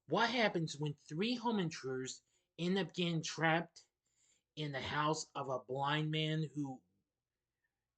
What happens when three home intruders end up getting trapped in the house of a blind man who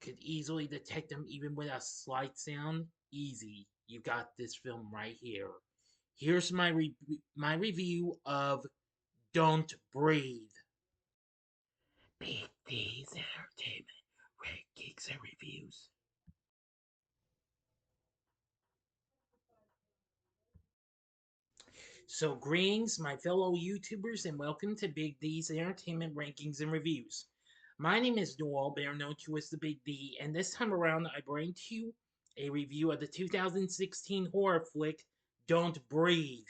could easily detect them even with a slight sound? Easy. You got this film right here. Here's my review of Don't Breathe. Big D's Entertainment, Red Geeks and Reviews. So, greetings, my fellow YouTubers, and welcome to Big D's Entertainment Rankings and Reviews. My name is Noel, better known to as the Big D, and this time around I bring to you a review of the 2016 horror flick Don't Breathe,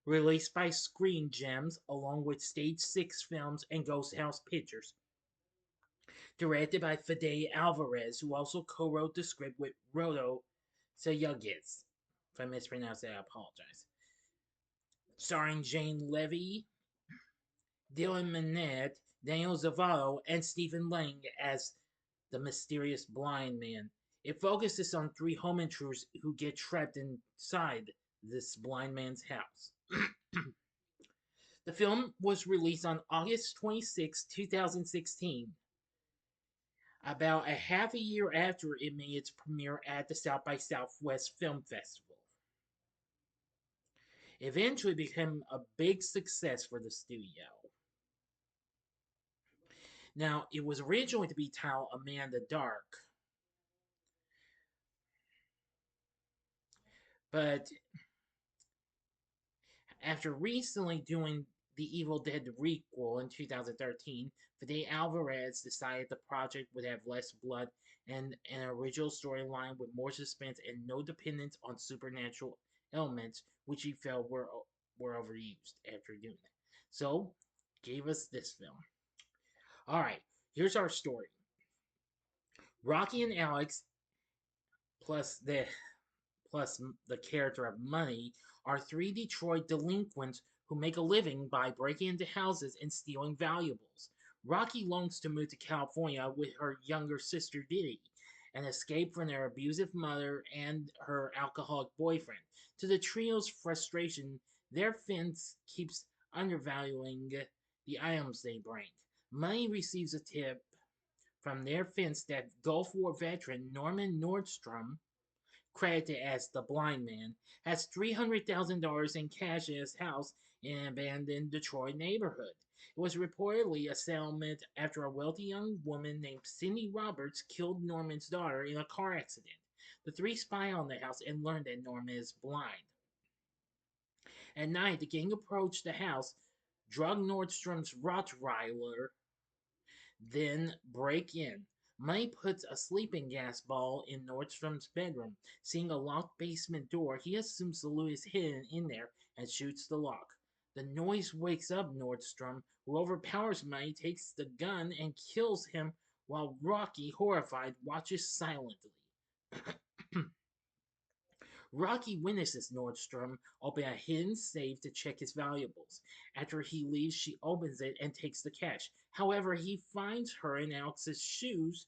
released by Screen Gems along with Stage 6 Films and Ghost House Pictures. Directed by Fede Alvarez, who also co-wrote the script with Rodo Sayugis. If I mispronounced that, I apologize. Starring Jane Levy, Dylan Minnette, Daniel Zovatto, and Stephen Lang as the mysterious blind man. It focuses on three home intruders who get trapped inside this blind man's house. The film was released on August 26, 2016, about a half a year after it made its premiere at the South by Southwest Film Festival. It eventually became a big success for the studio. Now, it was originally to be titled A Man in the Dark, but after recently doing the Evil Dead requel in 2013, Fede Alvarez decided the project would have less blood and an original storyline with more suspense and no dependence on supernatural elements, which he felt were overused after doing that. So, gave us this film. All right, here's our story. Rocky and Alex, plus the plus the character of Money, are three Detroit delinquents who make a living by breaking into houses and stealing valuables. Rocky longs to move to California with her younger sister Diddy and escape from their abusive mother and her alcoholic boyfriend. To the trio's frustration, their fence keeps undervaluing the items they bring. Money receives a tip from their fence that Gulf War veteran Norman Nordstrom, credited as the blind man, has $300,000 in cash in his house in an abandoned Detroit neighborhood. It was reportedly a settlement after a wealthy young woman named Cindy Roberts killed Norman's daughter in a car accident. The three spy on the house and learn that Norman is blind. At night, the gang approached the house, drug Nordstrom's Rottweiler, then break in. Money puts a sleeping gas ball in Nordstrom's bedroom. Seeing a locked basement door, he assumes the loot is hidden in there and shoots the lock. The noise wakes up Nordstrom, who overpowers Money, takes the gun, and kills him while Rocky, horrified, watches silently. Rocky witnesses Nordstrom open a hidden safe to check his valuables. After he leaves, she opens it and takes the cash. However, he finds her in Alex's shoes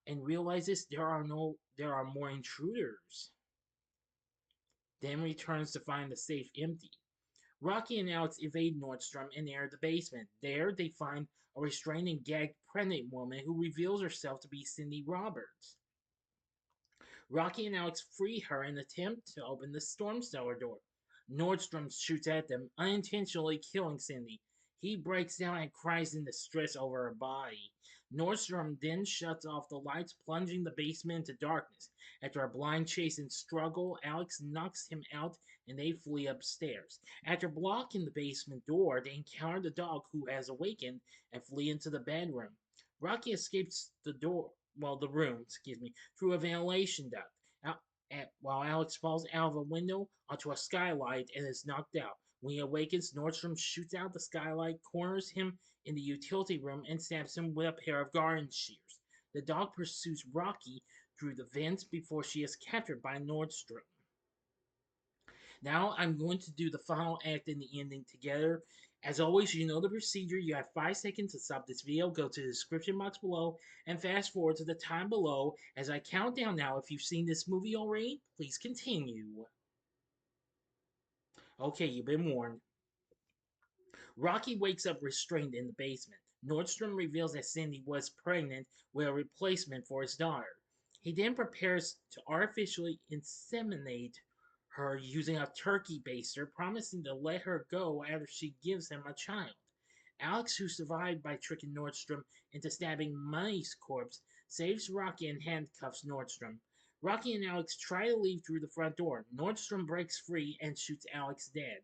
and realizes there are more intruders. Then returns to find the safe empty. Rocky and Alex evade Nordstrom and enter the basement. There, they find a restrained and gagged pregnant woman who reveals herself to be Cindy Roberts. Rocky and Alex free her and attempt to open the storm cellar door. Nordstrom shoots at them, unintentionally killing Cindy. He breaks down and cries in distress over her body. Nordstrom then shuts off the lights, plunging the basement into darkness. After a blind chase and struggle, Alex knocks him out and they flee upstairs. After blocking the basement door, they encounter the dog who has awakened and flee into the bedroom. Rocky escapes the room, through a ventilation duct, while Alex falls out of a window onto a skylight and is knocked out. When he awakens, Nordstrom shoots out the skylight, corners him in the utility room, and stabs him with a pair of garden shears. The dog pursues Rocky through the vents before she is captured by Nordstrom. Now I'm going to do the final act and the ending together. As always, you know the procedure. You have 5 seconds to stop this video. Go to the description box below and fast forward to the time below as I count down now. If you've seen this movie already, please continue. Okay, you've been warned. Rocky wakes up restrained in the basement. Nordstrom reveals that Cindy was pregnant with a replacement for his daughter. He then prepares to artificially inseminate her using a turkey baster, promising to let her go after she gives him a child. Alex, who survived by tricking Nordstrom into stabbing Money's corpse, saves Rocky and handcuffs Nordstrom. Rocky and Alex try to leave through the front door. Nordstrom breaks free and shoots Alex dead.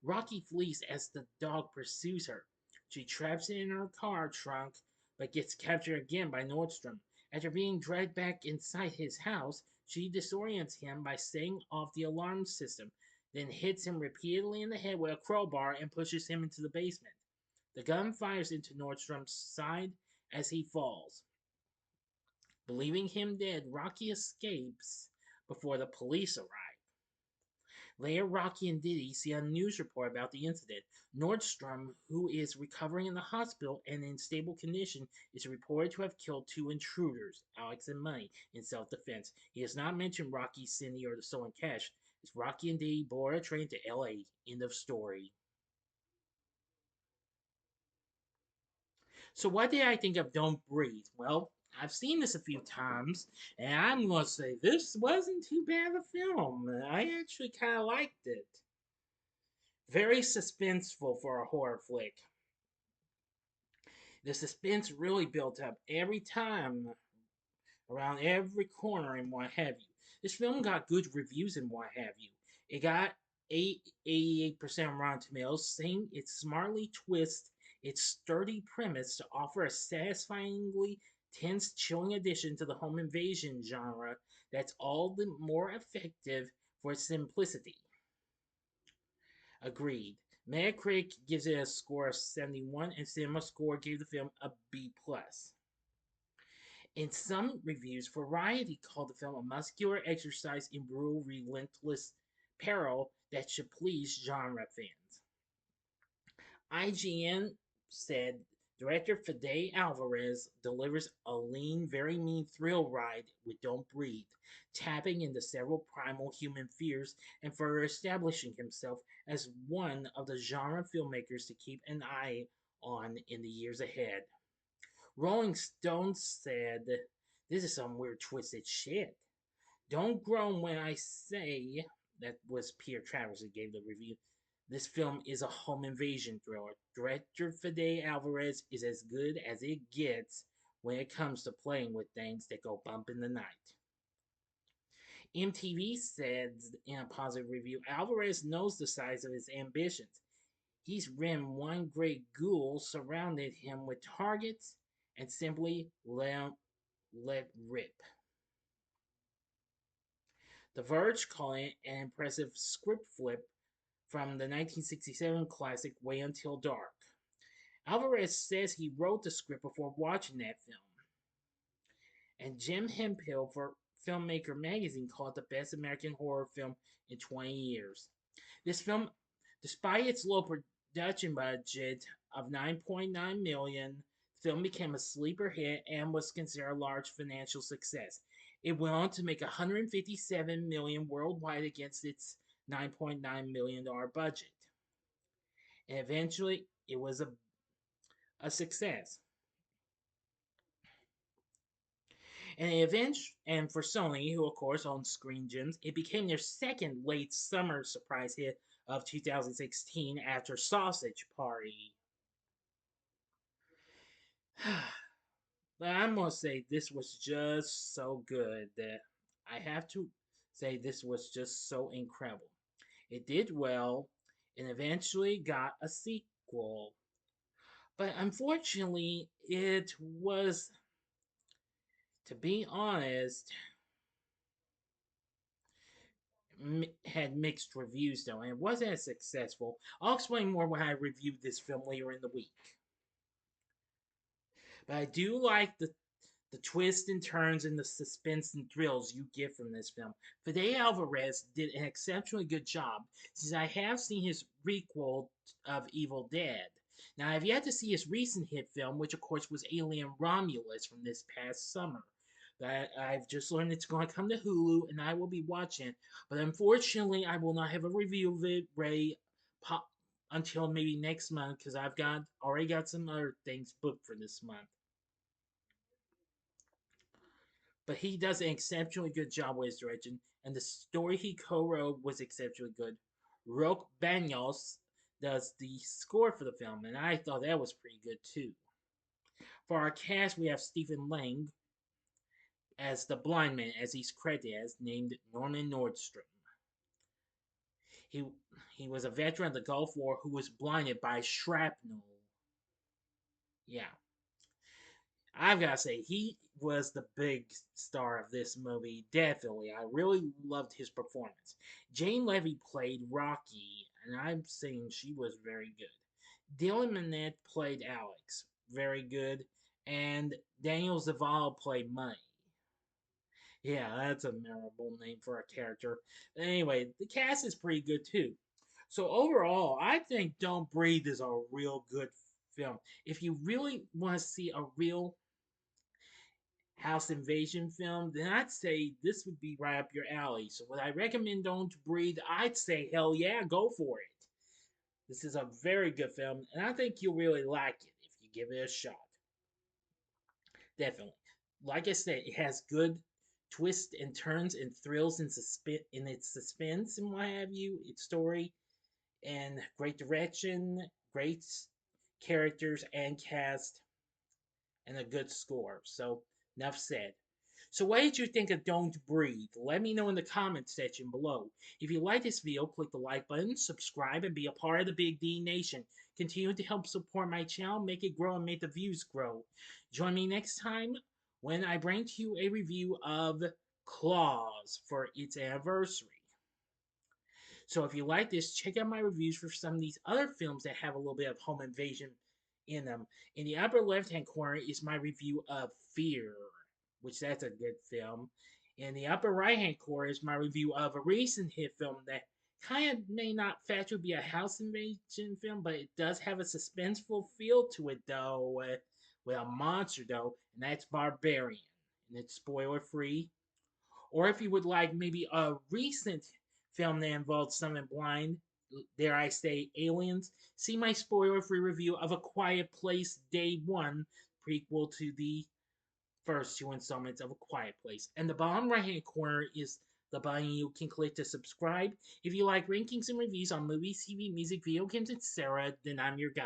Rocky flees as the dog pursues her. She traps it in her car trunk, but gets captured again by Nordstrom. After being dragged back inside his house, she disorients him by setting off the alarm system, then hits him repeatedly in the head with a crowbar and pushes him into the basement. The gun fires into Nordstrom's side as he falls. Believing him dead, Rocky escapes before the police arrive. Later, Rocky and Diddy see a news report about the incident. Nordstrom, who is recovering in the hospital and in stable condition, is reported to have killed two intruders, Alex and Money, in self-defense. He has not mentioned Rocky, Cindy, or the stolen cash. It's Rocky and Diddy board a train to L.A. End of story. So what did I think of Don't Breathe? Well, I've seen this a few times, and I'm gonna say this wasn't too bad of a film. I actually kind of liked it. Very suspenseful for a horror flick. The suspense really built up every time, around every corner, and what have you. This film got good reviews and what have you. It got 88% on Rotten Tomatoes, saying it smartly twists its sturdy premise to offer a satisfyingly tense, chilling addition to the home invasion genre that's all the more effective for its simplicity. Agreed. Metacritic gives it a score of 71, and CinemaScore gave the film a B+. In some reviews, Variety called the film a muscular exercise in brutal, relentless peril that should please genre fans. IGN said director Fede Alvarez delivers a lean, very mean thrill ride with Don't Breathe, tapping into several primal human fears and further establishing himself as one of the genre filmmakers to keep an eye on in the years ahead. Rolling Stone said, "This is some weird twisted shit. Don't groan when I say," that was Peter Travers who gave the review, "this film is a home invasion thriller. Director Fede Alvarez is as good as it gets when it comes to playing with things that go bump in the night." MTV said in a positive review, Alvarez knows the size of his ambitions. He's ridden one great ghoul, surrounded him with targets, and simply let rip. The Verge calling it an impressive script flip from the 1967 classic Wait Until Dark. Alvarez says he wrote the script before watching that film. And Jim Hemphill for Filmmaker magazine called it the best American horror film in 20 years. This film, despite its low production budget of 9.9 million, the film became a sleeper hit and was considered a large financial success. It went on to make 157 million worldwide against its $9.9 million budget. And eventually, it was a success. And for Sony, who of course owns Screen Gems, it became their second late summer surprise hit of 2016 after Sausage Party. But I'm gonna say this was just so good that I have to say this was just so incredible. It did well and eventually got a sequel. But unfortunately, it was, to be honest, had mixed reviews though, and it wasn't as successful. I'll explain more when I review this film later in the week. But I do like the twists and turns and the suspense and thrills you get from this film. Fede Alvarez did an exceptionally good job, since I have seen his requel of Evil Dead. Now, I've yet to see his recent hit film, which of course was Alien Romulus from this past summer. That I've just learned it's going to come to Hulu, and I will be watching it. But unfortunately, I will not have a review of it ready pop until maybe next month because I've got already got some other things booked for this month. But he does an exceptionally good job with his direction, and the story he co-wrote was exceptionally good. Roque Banyos does the score for the film, and I thought that was pretty good too. For our cast, we have Stephen Lang as the blind man, as he's credited as, named Norman Nordstrom. He he was a veteran of the Gulf War who was blinded by shrapnel. Yeah, I've got to say, he was the big star of this movie. Definitely. I really loved his performance. Jane Levy played Rocky, and I'm saying she was very good. Dylan Minnette played Alex. Very good. And Daniel Zaval played Money. Yeah, that's a memorable name for a character. Anyway, the cast is pretty good too. So overall, I think Don't Breathe is a real good film. If you really want to see a real house invasion film, then I'd say this would be right up your alley. So would I recommend Don't Breathe? I'd say hell yeah, go for it. This is a very good film, and I think you'll really like it if you give it a shot. Definitely. Like I said, it has good twists and turns and thrills and in its suspense and what have you, its story, and great direction, great characters and cast, and a good score. So, enough said. So what did you think of Don't Breathe? Let me know in the comments section below. If you like this video, click the like button, subscribe, and be a part of the Big D Nation. Continue to help support my channel, make it grow, and make the views grow. Join me next time when I bring to you a review of Claws for its anniversary. So if you like this, check out my reviews for some of these other films that have a little bit of home invasion in them. In the upper left-hand corner is my review of Fear, which that's a good film. In the upper right-hand corner is my review of a recent hit film that kind of may not factually be a house invasion film, but it does have a suspenseful feel to it, though, with a monster, though, and that's Barbarian. And it's spoiler-free. Or if you would like maybe a recent film that involves someone blind, dare I say, aliens, see my spoiler-free review of A Quiet Place Day 1, prequel to the first two installments of A Quiet Place. And the bottom right-hand corner is the button you can click to subscribe. If you like rankings and reviews on movies, TV, music, video games, etc., then I'm your guy.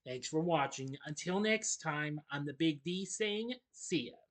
Thanks for watching. Until next time, I'm the Big D saying, see ya.